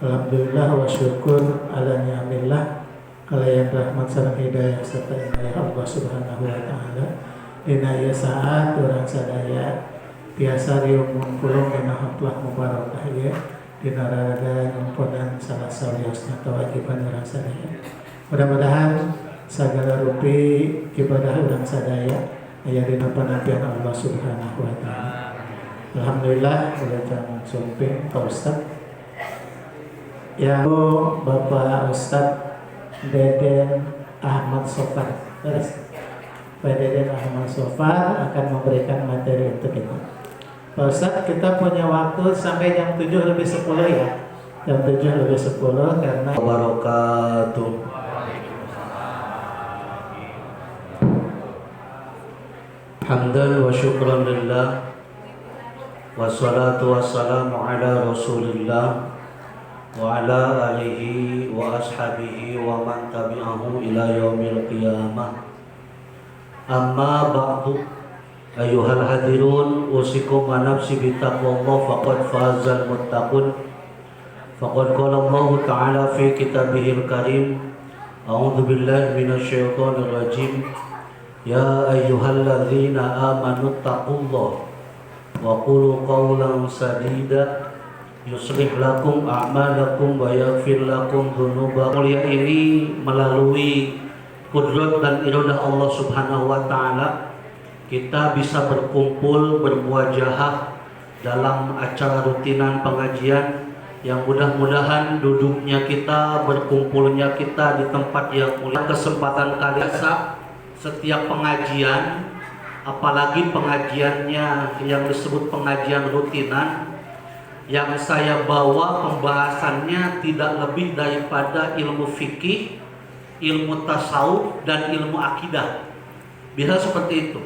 Alhamdulillah wa syukur ala ni'amillah kalayan rahmat sareng hidayah serta inayah Allah Subhanahu wa taala. Dina ieu saat urang sadaya biasa riung kulung dina haplah mubarakah ieu dina raraga nyumpunan salah saliosna kewajiban urang sadaya. Mudah-mudahan sagala rupi ibadah urang sadaya aya dina panampian Allah Subhanahu wa taala. Alhamdulillah boleh jangan sumping Pak Ustaz. Ya, Bapak Ustadz Deden Ahmad Sofar. Pak Deden Ahmad Sofar akan memberikan materi untuk kita. Pak Ustadz, kita punya waktu sampai jam 7 lebih 10 ya. Jam 7 lebih 10 karena wabarakatuh. Hamdan wa syukran lillah, wassalatu wassalamu ala rasulillah wa ala alihi wa ashabihi wa man tabi'ahu ila yaumil qiyamah. Amma ba'du, ayyuhal hadirun, usikum wa nafsi bitaqwallah faqad fazal muttaqun. Faqad qala Allah ta'ala fi kitabihil karim, a'udzu billahi minasyaitonir rajim, ya ayyuhalladzina amanu taqullaha wa qulu qawlan sadida yuslih lakum a'malakum wa yaghfir lakum dzunubakum. Mulia ini melalui kudrat dan iradah Allah Subhanahu wa taala kita bisa berkumpul bermuajahah dalam acara rutinan pengajian yang mudah-mudahan duduknya kita, berkumpulnya kita di tempat yang mulia. Kesempatan kali setiap pengajian, apalagi pengajiannya yang disebut pengajian rutinan, yang saya bawa pembahasannya tidak lebih daripada ilmu fikih, ilmu tasawuf, dan ilmu akidah. Bisa seperti itu.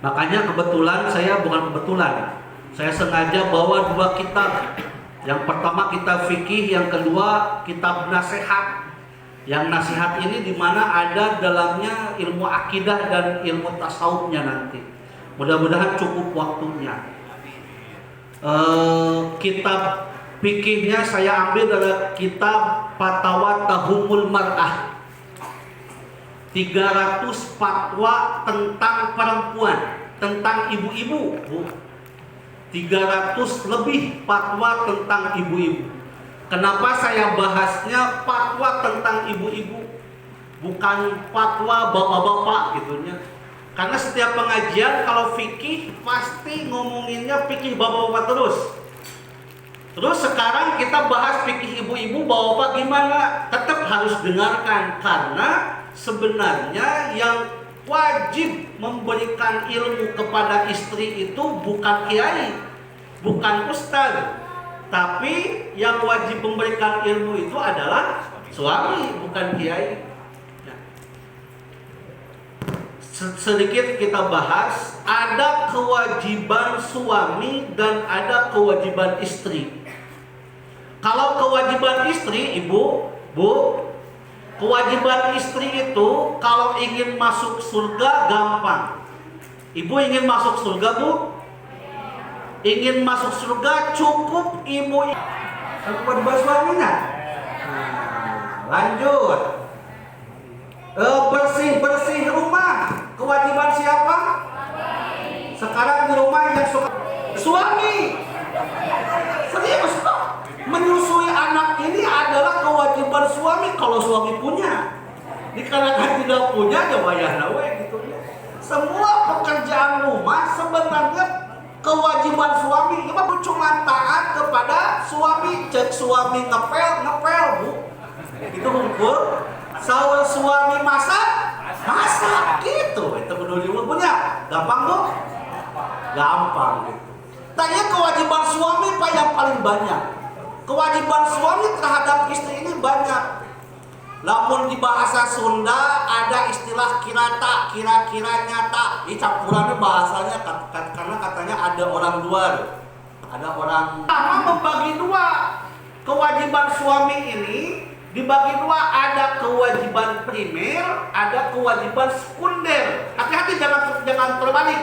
Makanya kebetulan saya sengaja bawa dua kitab. Yang pertama kitab fikih, yang kedua kitab nasihat. Yang nasihat ini dimana ada dalamnya ilmu akidah dan ilmu tasawufnya nanti. Mudah-mudahan cukup waktunya. Kitab fikihnya saya ambil dari kitab Fatawa Tahumul Mar'ah, 300 fatwa tentang perempuan, tentang ibu-ibu, 300 lebih fatwa tentang ibu-ibu. Kenapa saya bahasnya fatwa tentang ibu-ibu, bukan fatwa bapak-bapak gitunya? Karena setiap pengajian kalau fikih pasti ngomonginnya fikih bapak-bapak terus. Terus sekarang kita bahas fikih ibu-ibu, bapak-bapak gimana? Tetap harus dengarkan, karena sebenarnya yang wajib memberikan ilmu kepada istri itu bukan kiai, bukan ustaz, tapi yang wajib memberikan ilmu itu adalah suami, bukan kiai. Sedikit kita bahas, ada kewajiban suami dan ada kewajiban istri. Kalau kewajiban istri, ibu, kewajiban istri itu kalau ingin masuk surga gampang. Ibu ingin masuk surga, Bu? Ingin masuk surga cukup ibu kewajiban suaminya. Lanjut. Bersih rumah, kewajiban siapa? Sekarang di rumah yang suka suami. Serius kok? Menyusui anak ini adalah kewajiban suami kalau suami punya. Dikarenakan tidak punya, ya bayar nawe gitu. Semua pekerjaan rumah sebenarnya kewajiban suami. Ibu cuma taat kepada suami. Cek suami ngepel, Bu. Itu ngumpul. Sahur suami masak gitu. Itu kudu punya. Gampang, Bu? Gampang gitu. Tanya kewajiban suami apa yang paling banyak? Kewajiban suami terhadap istri ini banyak. Namun di bahasa Sunda ada istilah kirata, kira-kira nyata. Ini campurannya bahasanya karena katanya ada orang luar, ada orang. Sama membagi dua. Kewajiban suami ini dibagi dua, ada kewajiban primer, ada kewajiban sekunder. Hati-hati jangan terbalik.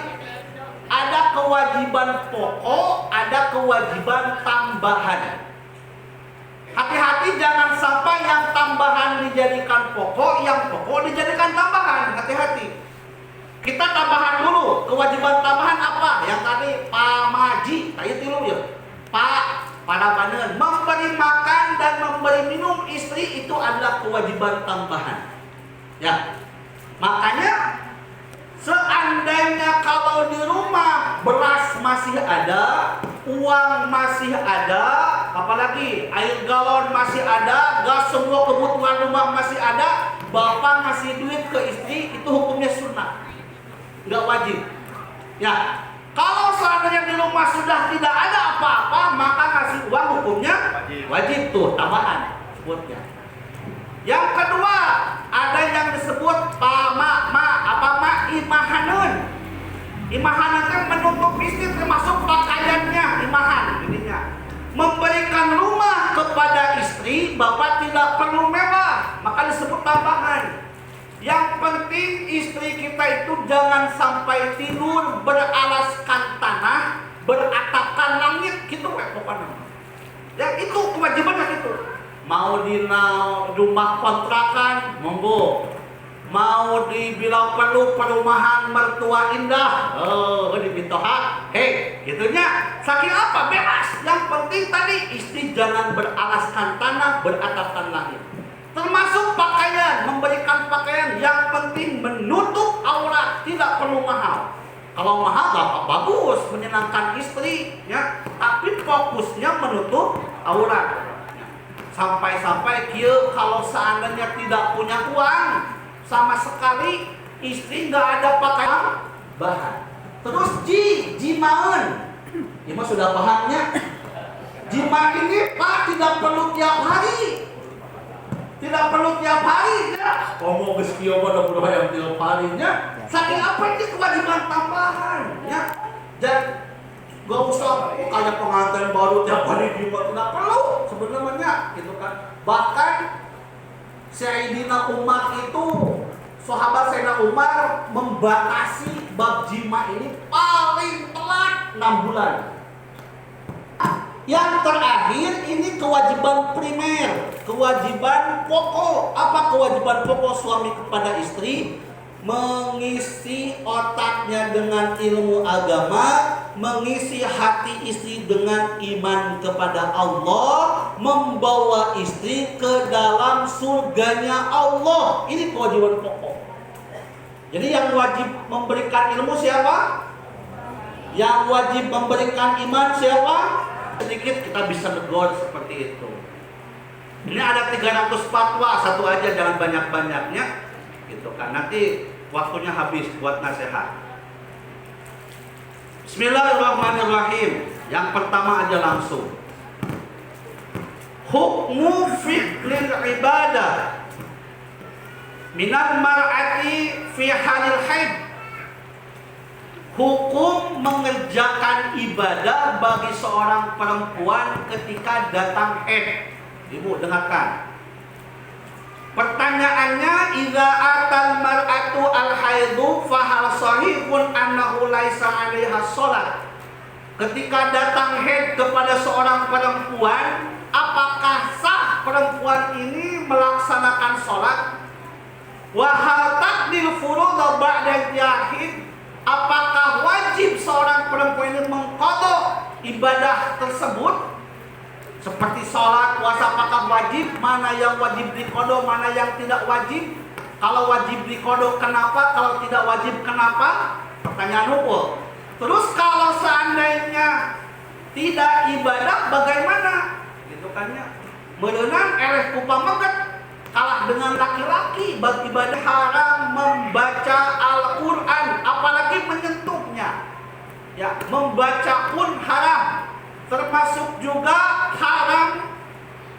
Ada kewajiban pokok, ada kewajiban tambahan. Hati-hati sampai yang tambahan dijadikan pokok, yang pokok dijadikan tambahan. Hati-hati. Kita tambahan dulu. Kewajiban tambahan apa? Yang tadi pamaji, tadi tilu ya. Palabanan, memberi makan dan memberi minum istri itu adalah kewajiban tambahan. Ya. Makanya seandainya kalau di rumah beras masih ada, uang masih ada, apalagi air galon masih ada, gas, semua kebutuhan rumah masih ada, bapak ngasih duit ke istri, itu hukumnya sunnah, nggak wajib. Ya, kalau seandainya di rumah sudah tidak ada apa-apa, maka ngasih uang hukumnya wajib tuh, tambahan sebutnya. Yang kedua, ada yang disebut imahanun. Imahanan kan menutup istri termasuk pakaiannya, imahan ininya. Memberikan rumah kepada istri, bapak tidak perlu mewah, maka disebut tambahan. Yang penting istri kita itu jangan sampai tidur beralaskan tanah, beratapkan langit, gitu pokoknya. Ya itu kewajibannya itu. Mau di rumah kontrakan, monggo. Mau dibilang perlu perumahan mertua indah, di Bitoha, gitunya. Saking apa? Bebas. Yang penting tadi istri jangan beralaskan tanah, beratapkan langit. Termasuk pakaian, memberikan pakaian yang penting menutup aurat, tidak perlu mahal. Kalau mahal gak bagus, menyenangkan istri, ya. Tapi fokusnya menutup aurat. Sampai-sampai kia kalau seandainya tidak punya uang sama sekali, istri nggak ada pakaian bahan. Terus jimaan, ini sudah pahamnya. Jima ini Pak tidak perlu tiap hari. Tidak perlu tiap hari ya. Ngomong ke sekio pada puluh yang tiap harinya. Saking apa ini kewajiban tambahan ya. Dan gak usah kayak pengantin baru tiap hari jima, tidak perlu sebenarnya gitu kan. Bahkan Sayyidina Umar itu, sahabat Sayyidina Umar membatasi bab jima ini paling telat 6 bulan. Yang terakhir ini kewajiban primer, kewajiban pokok. Apa kewajiban pokok suami kepada istri? Mengisi otaknya dengan ilmu agama, mengisi hati istri dengan iman kepada Allah, membawa istri ke dalam surganya Allah. Ini kewajiban pokok. Jadi yang wajib memberikan ilmu siapa? Yang wajib memberikan iman siapa? Sedikit kita bisa negor seperti itu. Ini ada 300 fatwa, satu aja jangan banyak-banyaknya, gitu kan. Nanti waktunya habis buat nasihat. Bismillahirrahmanirrahim. Yang pertama aja langsung. Hukmu fi'lil ibadah minal mar'ati fi halil haid. Hukum mengerjakan ibadah bagi seorang perempuan ketika datang haid. Ibu dengarkan. Pertanyaannya, idza atal mar'atu al-haidu fa hal sahihun annahu laisa 'alaiha shalah. Ketika datang haid kepada seorang perempuan, apakah sah perempuan ini melaksanakan sholat? Wa hal taqdil furudha ba'da jahid. Apakah wajib seorang perempuan ini mengqadha ibadah tersebut? Seperti sholat, puasa, apakah wajib? Mana yang wajib diqadha, mana yang tidak wajib? Kalau wajib diqadha kenapa? Kalau tidak wajib kenapa? Pertanyaan hukum. Terus kalau seandainya tidak ibadah bagaimana? Gitu kan ya. Meunang eleh kupamaget kalah dengan laki-laki beribadah. Haram membaca Al-Qur'an, apalagi menyentuhnya. Ya, membaca pun haram. Termasuk juga haram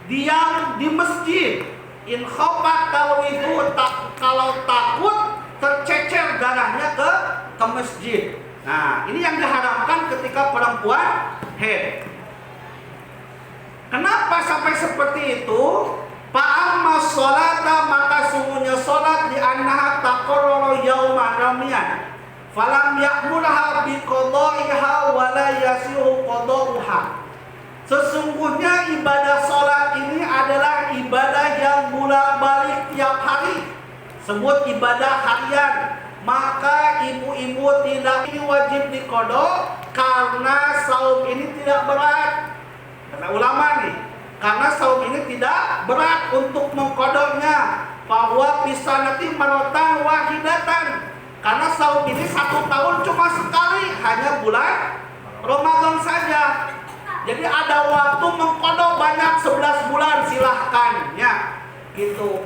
diam di masjid. In khafat talwidhu, kalau takut tercecer darahnya ke masjid. Nah, ini yang diharamkan ketika perempuan haid. Kenapa sampai seperti itu? Fa'amma sholata, maka sungguhnya sholat di annaha taqarrara yauma ramiyan. Falam ya'murha biqada'iha wa la yasihu qada'uha. Sesungguhnya ibadah sholat ini adalah ibadah sebut ibadah harian, maka ibu-ibu tidak ini wajib diqada karena saum ini tidak berat. Kata ulama nih, karena saum ini tidak berat untuk mengqadanya. Bahwa bisa nanti marotan wahidatan, karena saum ini 1 tahun cuma sekali, hanya bulan Ramadan saja. Jadi ada waktu mengqada banyak 11 bulan, silahkan ya gitu.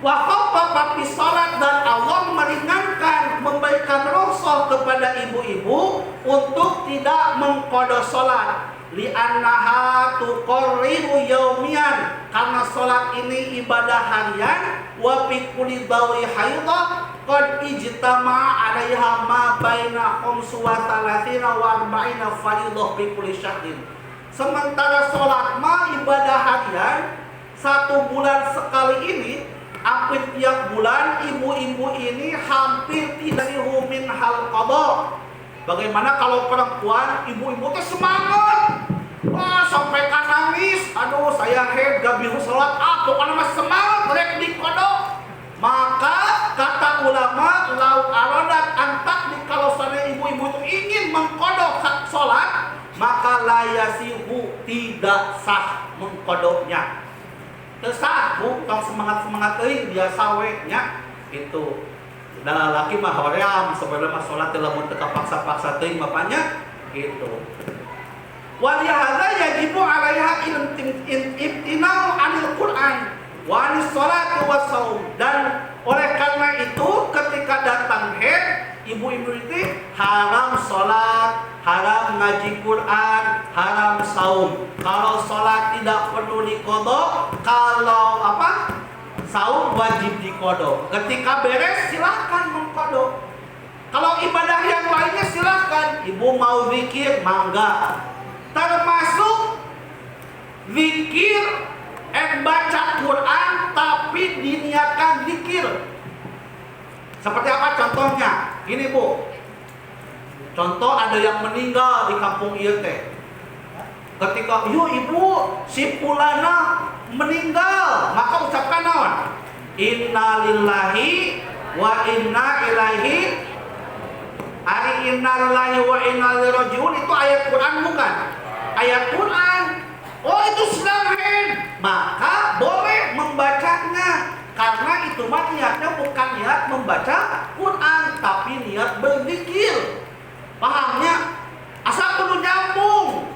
Wa khaffafa fi salat, dan Allah meringankan, memberikan rukhsah kepada ibu-ibu untuk tidak mengqada salat. Li'annaha tuqarriru yaumiyan, karena salat ini ibadah harian. Wa fi kulli dawi haidha qad ijtama'a 'alaiha ma baina 35 wa 40 fardhu fi kulli syahrin. Sementara salat mah ibadah harian 1 bulan sekali ini, hampir tiap bulan ibu-ibu ini hampir tidak dihumin hal qada. Bagaimana kalau perempuan, ibu-ibu tuh semangat, wah sampai kan nangis, aduh saya head gak bisa sholat, pokoknya mas semangat rek di qada. Maka kata ulama, lau aradat antak, kalau sana ibu-ibu itu ingin mengqada sholat, maka layasihu, tidak sah mengqadanya. Tesah, tong semangat-semangat euy biasa we nya itu. Da laki mah hoream sebenarnya mah salat teh lamun teu paksa-paksa teuing bapaknya gitu. Wa li hadza yajibu 'alaiha imtina'u 'anil Qur'an wa 'anis sholati was shaum. Dan oleh karena itu ketika datang haid, ibu-ibu itu haram sholat, haram ngaji Quran, haram saum. Kalau sholat tidak perlu diqada, kalau saum wajib diqada. Ketika beres silahkan mengqada. Kalau ibadah yang lainnya silahkan. Ibu mau zikir, mangga. Termasuk zikir baca Quran tapi diniatkan zikir. Seperti apa contohnya? Gini Bu. Contoh ada yang meninggal di kampung ieu teh. Ketika yuk ibu si fulana meninggal, maka ucapkan naon? Inna lillahi wa inna ilaihi. Ari inna lillahi wa inna ilaihi rajiun itu ayat Quran bukan? Ayat Quran. Oh itu sedang haid, maka boleh membacanya. Karena itu mah niatnya bukan niat membaca Quran, tapi niat berzikir. Pahamnya? Asal kudu nyambung.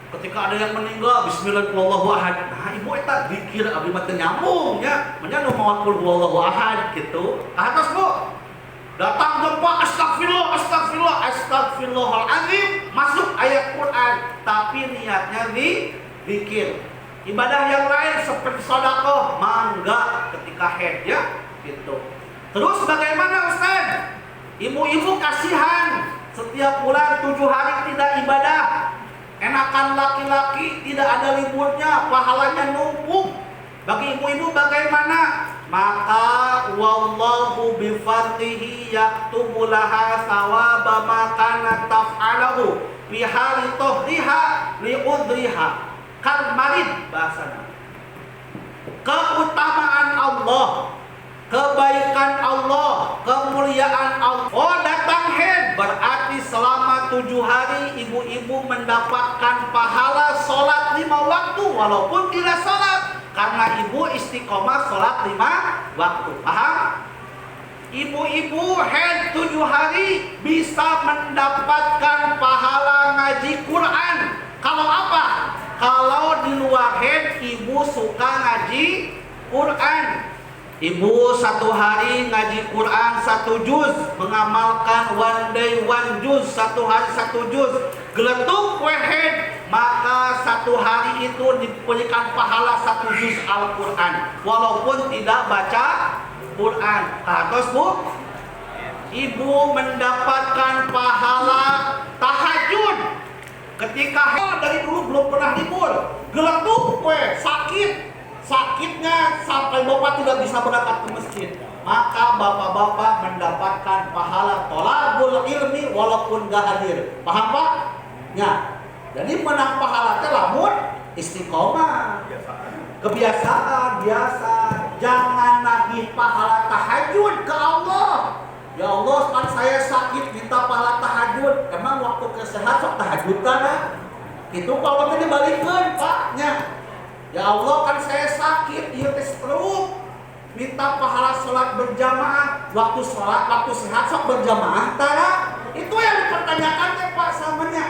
Ketika ada yang meninggal, bismillahirrahmanirrahim. Nah, ibu eta zikir abdi mah teu nyambung nya. Nya nu maot qul huwallahu ahad gitu. Atas Bu. Datang gempa astagfirullah, astagfirullah, astagfirullahalazim, masuk ayat Quran, tapi niatnya zikir. Ibadah yang lain seperti sedekah, mangga ketika haid ya, gitu. Terus bagaimana Ustaz? Ibu-ibu kasihan, setiap bulan 7 hari tidak ibadah. Enakan laki-laki tidak ada liburnya, pahalanya numpuk. Bagi ibu-ibu bagaimana? Maka wallahu bifadlihi yaktubu laha thawaba ma kanat taf'alahu fi hali tuhriha li udriha. Kal marid bahasana. Keutamaan Allah, kebaikan Allah, kemuliaan Allah. Oh datang haid berarti selama 7 hari ibu-ibu mendapatkan pahala sholat 5 waktu walaupun tidak sholat. Karena ibu istiqomah sholat 5 waktu. Paham? Ibu-ibu haid 7 hari bisa mendapatkan pahala ngaji Quran. Kalau apa? Kalau di luar haid ibu suka ngaji Quran. Ibu 1 hari ngaji Quran 1 juz, mengamalkan one day 1 juz, 1 hari 1 juz. Geletuk we haid, maka 1 hari itu diberikan pahala 1 juz Al-Quran walaupun tidak baca Quran. Terus Bu, ibu mendapatkan pahala tahajud ketika dari dulu belum pernah libur. Geletuk we sakitnya sampai bapak tidak bisa berangkat ke masjid, maka bapak-bapak mendapatkan pahala thalabul ilmi walaupun gak hadir. Paham Pak? Ya. Jadi menang pahala teh lamun istiqomah. Kebiasaan biasa. jangan nagih pahala tahajud ke Allah. Ya Allah, kan saya sakit minta pahala tahajud. Emang waktu kesehat sok tahajud kan? Itu kalau tadi balikin paknya. Ya Allah, kan saya sakit, ieu teh stroke. Minta pahala sholat berjamaah. Waktu sholat, waktu sehat sok berjamaah tara. Itu yang dipertanyakan teh Pak samanya.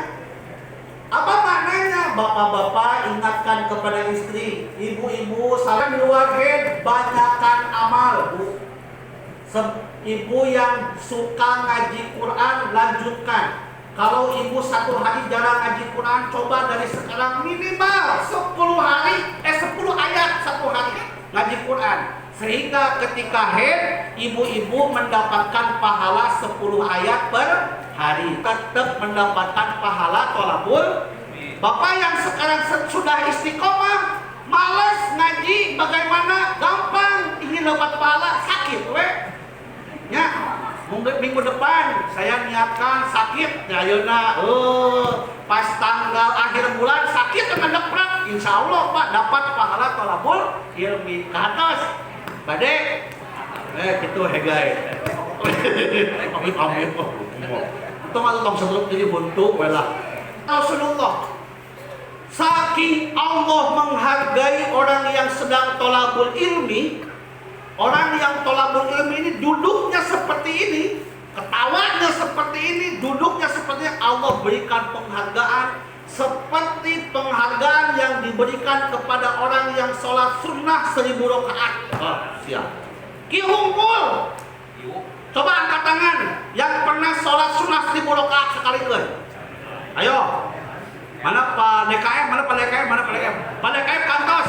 Apa maknanya? Bapak-bapak ingatkan kepada istri, ibu-ibu salam di luar head, banyakkan amal, Bu. Ibu yang suka ngaji Quran, lanjutkan. Kalau ibu satu hari jarang ngaji Quran, coba dari sekarang minimal 10 ayat satu hari ngaji Quran. Sehingga ketika haid, ibu-ibu mendapatkan pahala 10 ayat per hari. Tetap mendapatkan pahala tholabul. Bapak yang sekarang sudah istiqomah, malas ngaji, bagaimana? Gampang, ingin dapat pahala, sakit we. Ya, minggu depan saya niatkan sakit, ya ayeuna pas tanggal akhir bulan sakit dengan deprak, insya Allah Pak dapat pahala tholabul ilmi ke atas. Bade, gitu hegai. Amin. Itu mah tong setruk jadi buntu welah. Rasulullah, saking Allah menghargai orang yang sedang tholabul ilmi. Orang yang tholabul ilmi ini duduknya seperti ini, ketawanya seperti ini, duduknya seperti ini. Allah berikan penghargaan seperti penghargaan yang diberikan kepada orang yang sholat sunnah 1000 rakaat. Siap. Ki Hungkul, coba angkat tangan yang pernah sholat sunnah 1000 rakaat sekaligus. Ayo, mana Pak DKM, mana Pak DKM, mana Pak DKM? Pak DKM kantos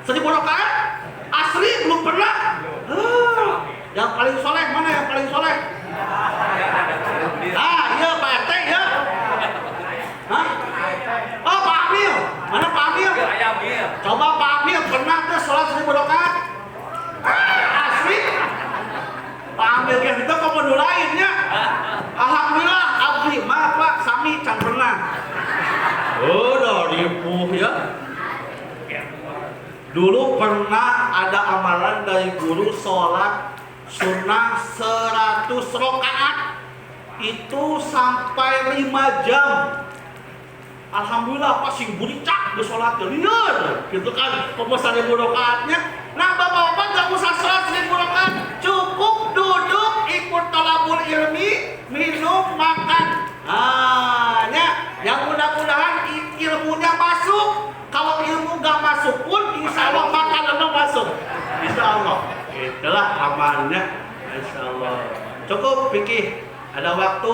1000 rakaat. Asli belum pernah. Yang paling soleh mana yang paling soleh? Iya Pak RT ya. Oh Pak Amil, mana Pak Amil? Coba Pak Amil pernah tuh sholat 1000 rakaat? Asli. Pak Amil yang itu komodo lainnya. Alhamdulillah abdi mah Pak Sami can pernah. Udah dipuh ya. Dulu pernah ada amalan dari guru sholat sunnah 100 rakaat itu sampai 5 jam. Alhamdulillah Pak sing buricak di sholatnya liar gitu kan pemesan 1000 rakaatnya. Nah bapak-bapak gak usah sholat 1000 rakaat, cukup duduk ikut tholabul ilmi, minum, makan. Yang mudah-mudahan ilmunya masuk. Kalau ilmu gak masuk pun, insya Allah makanan masuk. Insya Allah. Itulah amalnya. Insya Allah. Cukup, Vicky. Ada waktu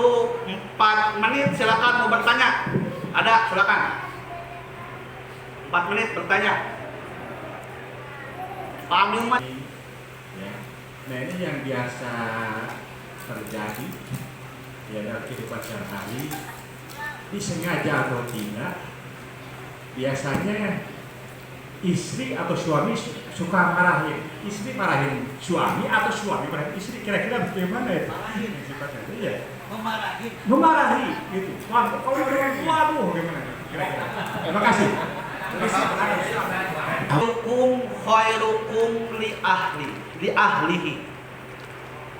4 menit. Silakan mau bertanya. Ada, silakan. 4 menit bertanya. Pak Amil. Nah ini yang biasa terjadi ya dalam kehidupan sehari-hari, disengaja atau tidak. Biasanya istri atau suami suka marahin, istri marahin suami atau suami marahin istri, kira-kira bagaimana ya? Marahin sifatnya itu ya. Memarahi gitu. Kalau orang tua tuh bagaimana? Kira-kira. Terima kasih. Hukum khairukum li ahlihi.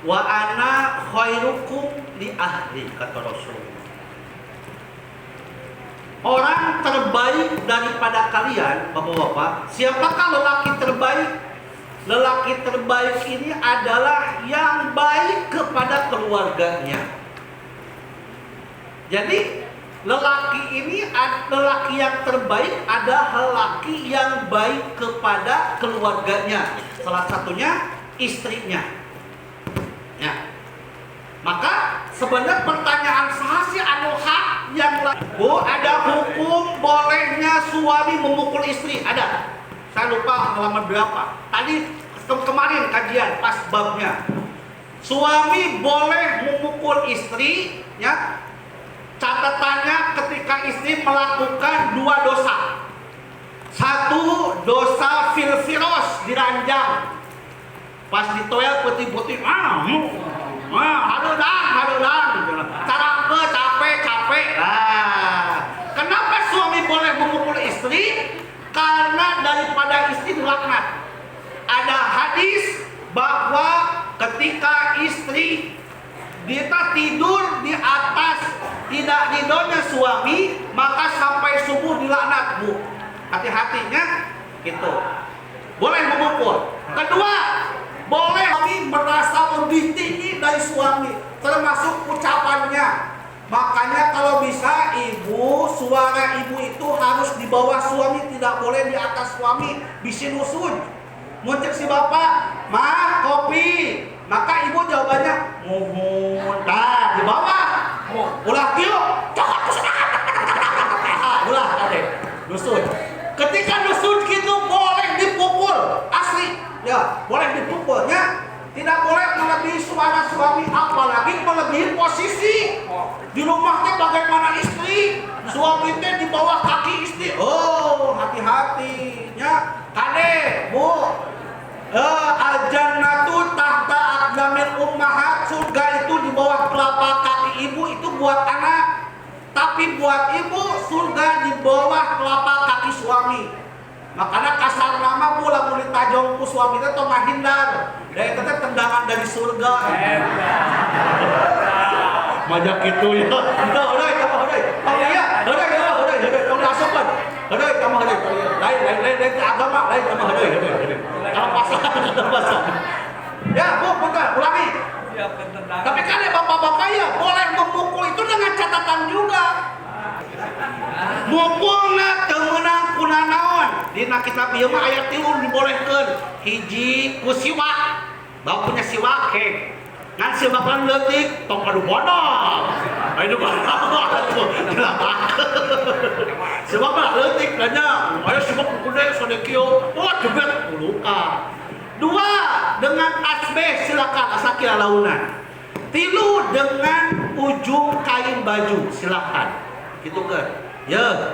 Wa ana khairukum li ahli, kata Rasul. Orang terbaik daripada kalian, bapak-bapak, siapakah lelaki terbaik? Lelaki terbaik ini adalah yang baik kepada keluarganya. Jadi, lelaki yang terbaik adalah lelaki yang baik kepada keluarganya. Salah satunya istrinya. Ya. Maka sebenarnya pertanyaan sahasi anu hak yang Bu, ada hukum bolehnya suami memukul istri? Ada. Saya lupa halaman berapa. Tadi kemarin kajian pas babnya. Suami boleh memukul istri, ya. Catatannya ketika istri melakukan 2 dosa. 1 dosa filfiros, diranjang. Pas ditoel putih-putih, harudan, cara capek. Kenapa suami boleh memukul istri? Karena daripada istri dilaknat. ada hadis bahwa ketika istri dia tidur di atas tidak ridhonya suami, maka sampai subuh dilaknat, Bu. Hati-hatinya itu. Boleh memukul. Kedua, boleh suami merasa lebih tinggi dari suami, termasuk ucapannya. Makanya kalau bisa ibu, suara ibu itu harus di bawah suami, tidak boleh di atas suami. Bisin usun. Muncul si bapak, "Ma, kopi." Maka ibu jawabannya, "Muhun." Nah, di bawah. Ulah kieu. Ulah ade. Dusun. Ketika dusun gitu boleh dipukul. Asli. Ya, boleh dipukulnya. Tidak boleh melebihi suara suami, apalagi melebihi posisi. Di rumahnya bagaimana istri? Suami teh di bawah kaki istri. Oh, hati-hatinya. Kade, Bu. Al-jannatu tahta aqdamil ummahat. Surga itu di bawah telapak kaki ibu, itu buat anak. Tapi buat ibu, surga di bawah telapak kaki suami. Makanya kasar nama Bu lamun ditajong ku suami teh tong ngahindar. Da eta teh tendangan dari surga. Majak kitu ya. Udah, kamu udah. Oh iya, udah. Tong masukkan. Udah, kamu udah. Lain agama, lain kamu udah. Kalau pasal. Ya, Bu, bentar, ulangi. Tapi kan ya bapak-bapak ya boleh memukul itu dengan catatan juga. Mukulna teu meunang kunanaon. Dina kitab ieu mah aya 3 dibolehkeun. Hiji ku siwak. Bawa punya siwak he. Ngan siwak lan leutik tong adu bodoh. Adu bodoh. Siwak mah leutik ganya. Aya siwak gede sadekio. Wah, jebet luka. 2, dengan tasbih silakan asakila launan. 3, dengan ujung kain baju silakan. Gitu kan. Ya,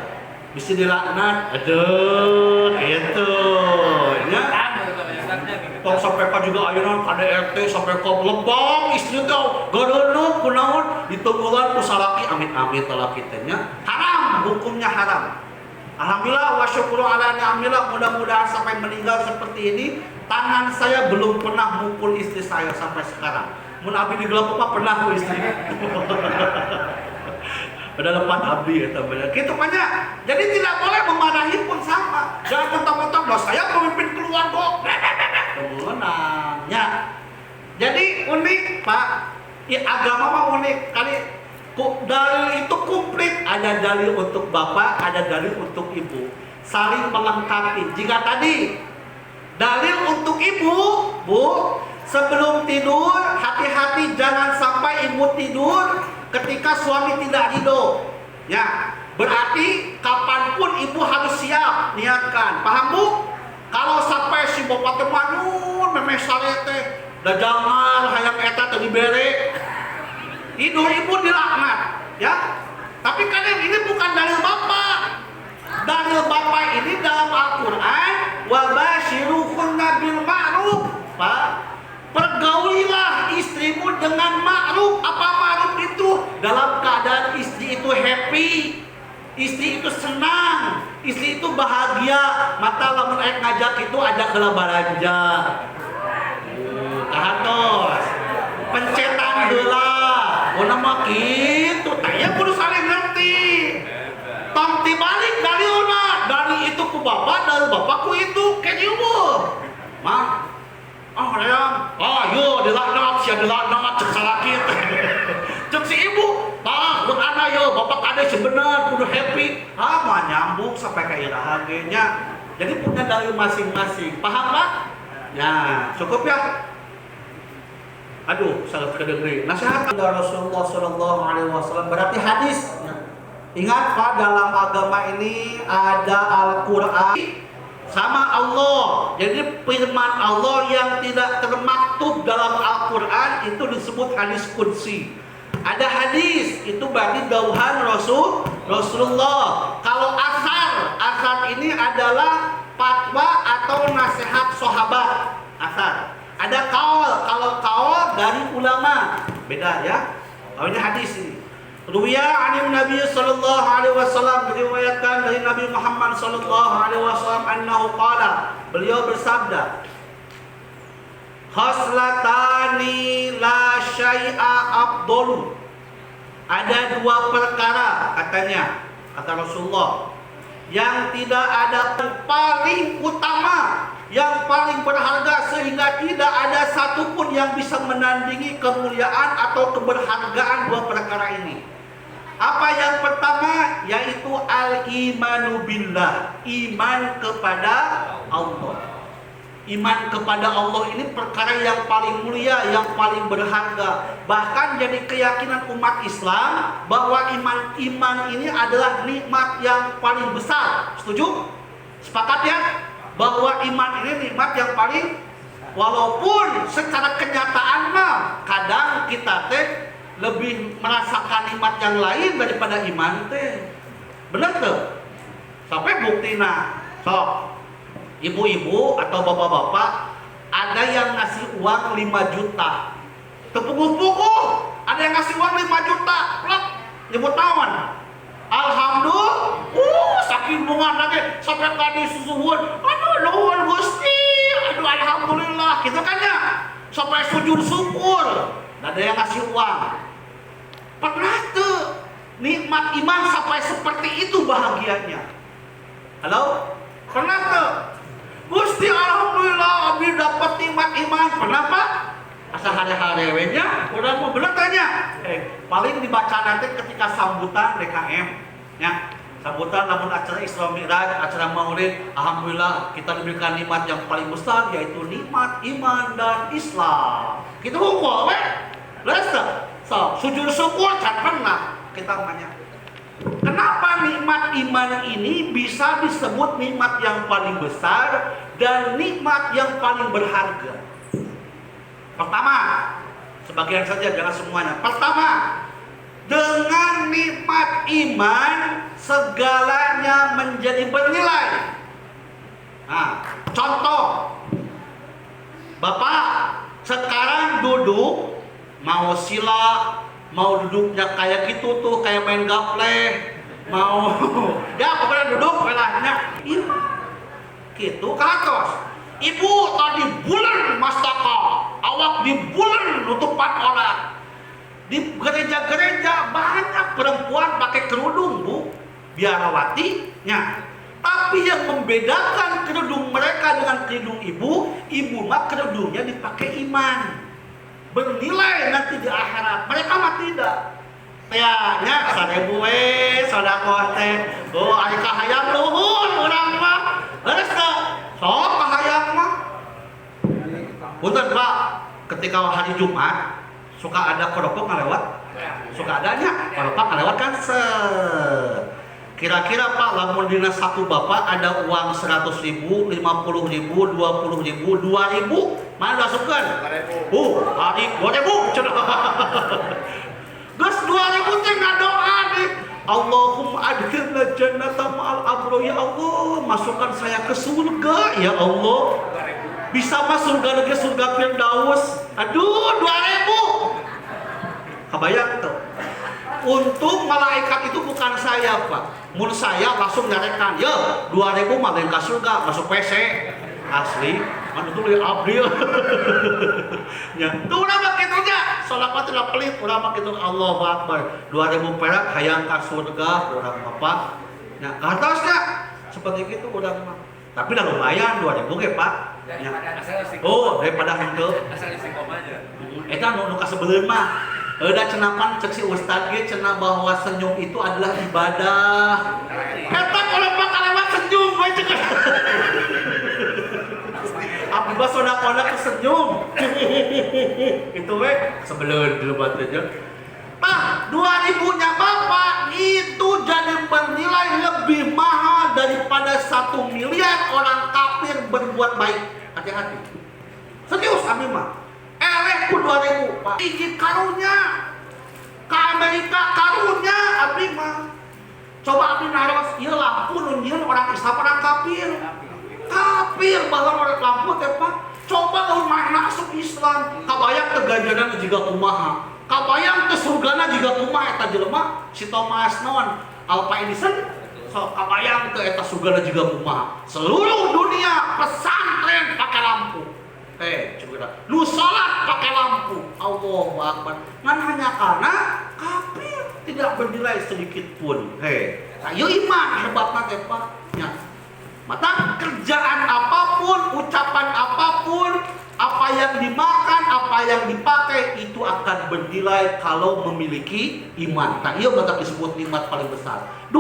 bisa dilaknat. Aduh, itu. Ya. Tong sampai ka juga ayeuna KDRT sampai ka Lebang istri teh gareuneuh kunaon ditunggulan ku salaki amit-amit lalaki teh nya. Haram, hukumnya haram. Alhamdulillah wa syukru ala ni'amillah, mudah-mudahan sampai meninggal seperti ini tangan saya belum pernah mukul istri saya sampai sekarang. Mun abdi di gelap mah pernah ku istri. Pada lepas abdi eta bener. Kitu banyak. Jadi tidak boleh memarahi pun sama. Jangan mentang-mentang bahwa saya pemimpin keluarga. Menangnya. Jadi unik, Pak. Ya, agama mah unik. Kali dalil itu komplit. Ada dalil untuk bapak, ada dalil untuk ibu. Saling melengkapi. Jika tadi dalil untuk ibu, Bu, sebelum tidur hati-hati jangan sampai ibu tidur ketika suami tidak ridho. Ya, berarti kapanpun ibu harus siap niatkan. Paham, Bu? Kalau sampai si bapak teh manun memeh sare teh da jangan hayang eta teh dibere. Tidur ibu dilaknat, ya. Tapi kadang ini bukan dalil bapak. Dalil bapak ini dalam Al-Qur'an, wa basyiruhunna bil ma'ruf. Pak, pergaulilah istrimu dengan ma'ruf. Apa ma'ruf itu? Dalam keadaan istri itu happy, istri itu senang, istri itu bahagia. Mata lamun aek ngajak itu ajak heula baranja. Kahatos. Pencetan heula. Ona mah kitu. Tanya kudu saling ngerti. Tong tibalik dalilna. Dari itu ku bapak, dari bapakku itu ke ibu. Mah ayam, yo dilaknat, sia dilaknat cek salaki teh. Cek si ibu, buat anak yo, bapak ada sebenar, kudu happy. Mah nyambung sampai ke iraha ge nya. Jadi punya dalil masing-masing. Paham, Pak? Ya, cukup ya. Aduh, sangat kedengerin. Nasihat dari Rasulullah sallallahu alaihi wasallam berarti hadis. Ingat, Pak, dalam agama ini ada Al-Qur'an sama Allah. Jadi firman Allah yang tidak termaktub dalam Al-Quran itu disebut hadis qudsi. Ada hadis, itu berarti dauhan Rasulullah. Kalau asar ini adalah fatwa atau nasihat sahabat. Asar. Ada kaul, kalau kaul dari ulama. Beda ya. Kalau ini hadis ini. Ruwiya 'anil Nabi sallallahu alaihi wasallam, diriwayatkan dari Nabi Muhammad sallallahu alaihi wasallam annahu qala, beliau bersabda, khoslatani la syai'a afdalu. Ada dua perkara katanya, kata Rasulullah, yang tidak ada yang paling utama, yang paling berharga, sehingga tidak ada satupun yang bisa menandingi kemuliaan atau keberhargaan dua perkara ini. Apa yang pertama? Yaitu al-imanu billah, iman kepada Allah. Iman kepada Allah ini perkara yang paling mulia, yang paling berharga. Bahkan jadi keyakinan umat Islam bahwa iman ini adalah nikmat yang paling besar. Setuju? Sepakat ya? Bahwa iman ini nikmat yang paling, walaupun secara kenyataan kadang kita lebih merasakan nikmat yang lain daripada iman bener tuh? Sampai bukti ibu-ibu atau bapak-bapak ada yang ngasih uang 5 juta. Tepuguh-puguh, ada yang ngasih uang 5 juta. Plak, nyebut naon? Alhamdulillah, saking bunga lagi sampai tadi susuhun. Aduh, nuhun Gusti. Aduh, alhamdulillah, gitu kan ya. Sampai sujud syukur. Ada yang ngasih uang. Pernah tuh nikmat iman sampai seperti itu bahagianya. Halo? Pernah tuh? Gusti alhamdulillah abdi dapat nikmat iman. Pernah Pak? Asa hari-harinya udah mau bener tanya. Paling dibaca nanti ketika sambutan DKM ya. Sambutan namun acara Isra Mi'raj, acara Maulid, alhamdulillah kita diberikan nikmat yang paling besar, yaitu nikmat iman dan Islam. Gitu hukum so, sujud syukur kan pernah kita banyak. Kenapa nikmat iman ini bisa disebut nikmat yang paling besar dan nikmat yang paling berharga? Pertama, sebagian saja, jangan semuanya. Pertama, dengan nikmat iman segalanya menjadi bernilai. Nah, contoh, Bapak sekarang duduk mau sila, mau duduknya kayak gitu tuh, kayak main gaple, mau ya pokoknya duduk belahnya iman gitu katos. Ibu tadi bulan mastaka, awak di bulan nutupan orang. Di gereja-gereja banyak perempuan pakai kerudung, Bu, biarawati nya. Tapi yang membedakan kerudung mereka dengan kerudung ibu mah kerudungnya dipakai iman, bernilai nanti di akhirat. Mereka mah tidak. Ya, nya sarebu we, sedekah teh. Oh, ari kahayang luhur urang mah. Leres teh. Sok kahayang mah. Punten Pak, ketika hari Jumat suka ada keropok ngalewat. Suka adanya keropok ngalewat kan kira-kira Pak, lamun dina satu Bapak ada uang 100.000, 50.000, 20.000, 2.000, mana dasupkeun? 2.000. Hari 2.000 cenah. Geus 2.000 teh ngadoa nih. Allahumma adkhilna jannata ma'al abrar, ya Allah, masukkan saya ke surga ya Allah. Bisa masuk surga lagi, surga Firdaus. Aduh, 2.000. Kebayang tuh. Untung malaikat itu bukan saya, Pak. Mun saya langsung nyarekan, ya 2.000 mah lain ka surga, masuk WC. Asli, anu tuh lihat April. Ya, tuh udah mah kitunya. Salawat udah pelit, udah mah kitu Allahu Akbar. 2.000 perak hayang ka surga, urang Bapak. Ya, atasnya seperti itu udah mah. Tapi udah lumayan 2.000 ge, Pak. Ya. Oh, daripada henteu. Asal istiqomah aja. Eta nu kasebeuleun mah. Udah cenapan cek si Ustad ge cenah bahwa senyum itu adalah ibadah. Eta kalau Pak kalewat senyum we cek. Abdi bas soda-soda kesenyum. Itu we sebeleun dulu batu aja. Nah, 2.000-nya Bapak itu jadi bernilai lebih mahal daripada 1 miliar orang kafir berbuat baik. Hati-hati. Serius Abi mah. Eleh ku 2.000 Pak. Iji karunya ke Amerika karunya Abi mah. Coba Abi naros ieu lampu nu nyieun orang Islam orang kafir. Kafir bahwa orang lampu teh Pak. Coba lamun mana asup Islam, kabayang teh ganjaranna jiga kumaha. Kabayang teh surgana jiga kumaha eta jelema si Thomas naon Alpha Edison. So kabayang teh eta surgana jiga kumaha. Seluruh dunia pesantren pakai lampu. coba lu salat pakai lampu, Allahu Akbar. Ngan hanya karena kafir, tidak bernilai sedikit pun. Ayo iman hebatnya teh Pak. Ya. Maka kerjaan apapun, ucapan apapun, apa yang dimakan, apa yang dipakai itu akan bernilai kalau memiliki iman. Nah, iya bakal disebut nikmat paling besar. 2,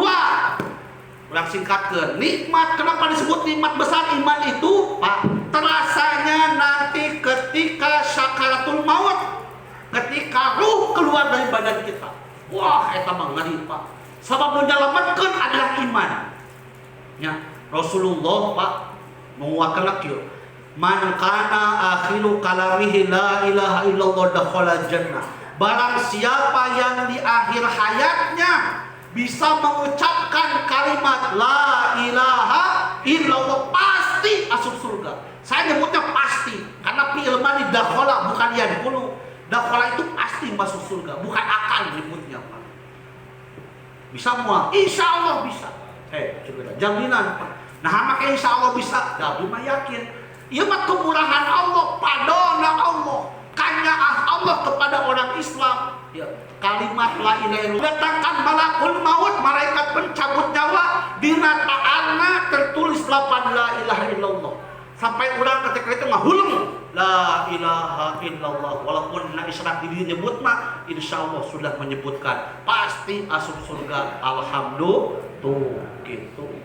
ulang singkatkan, nikmat kenapa disebut nikmat besar iman itu, Pak? Terasanya nanti ketika sakaratul maut, ketika ruh keluar dari badan kita. Wah, eta mah ngeri, Pak. Sabab menyelamatkan adalah iman. Ya, Rasulullah, Pak, menguatkan lagi. Man kana akhiru kalamihi la ilaha illallah dakhala jannah. Barang siapa yang di akhir hayatnya bisa mengucapkan kalimat la ilaha illallah pasti masuk surga. Saya nyebutnya pasti karena fi'il madi dakhala bukan yadkhulu. Dakhala itu pasti masuk surga, bukan akan nyebutnya, Pak. Bisa semua? Insya Allah bisa. Coba jaminan, Pak. Nah, maka insya Allah bisa. Tapi mah yakin. Ia mah kemurahan Allah, padona Allah, kanyaah Allah kepada orang Islam. Ya, kalimat la ilaha illallah datangkan malakul maut, malaikat pencabut nyawa, dina ta'alna tertulis lapan la ilaha illallah. Sampai orang ketika itu ngahulung la ilaha illallah, walaupun na isyarat diri nyebut mah insyaallah sudah menyebutkan pasti masuk surga. Alhamdulillah tuh gitu.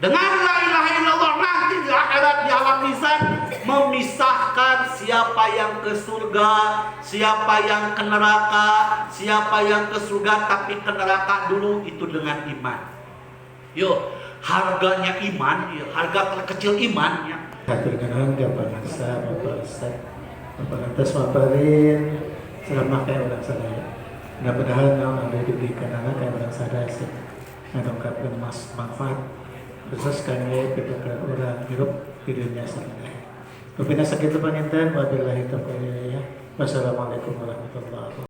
Dengan la ilaha illallah nanti di akhirat di alam mizan memisahkan siapa yang ke surga, siapa yang ke neraka, siapa yang ke surga tapi ke neraka dulu itu dengan iman. Yo, harganya iman, ya, harga terkecil imannya. Terkenal Bapak Nasa, Bapak Ustaz, Bapak lantas maparin selama kayak orang sadaya. Mudah-mudahan yang ada diberikan anak kayak orang sadaya sih, mengungkapkan manfaat khusus kami kita orang hidup di dunia sadaya. Kemudian segitu penginten, wabillahi taufiq. Wassalamualaikum warahmatullahi wabarakatuh.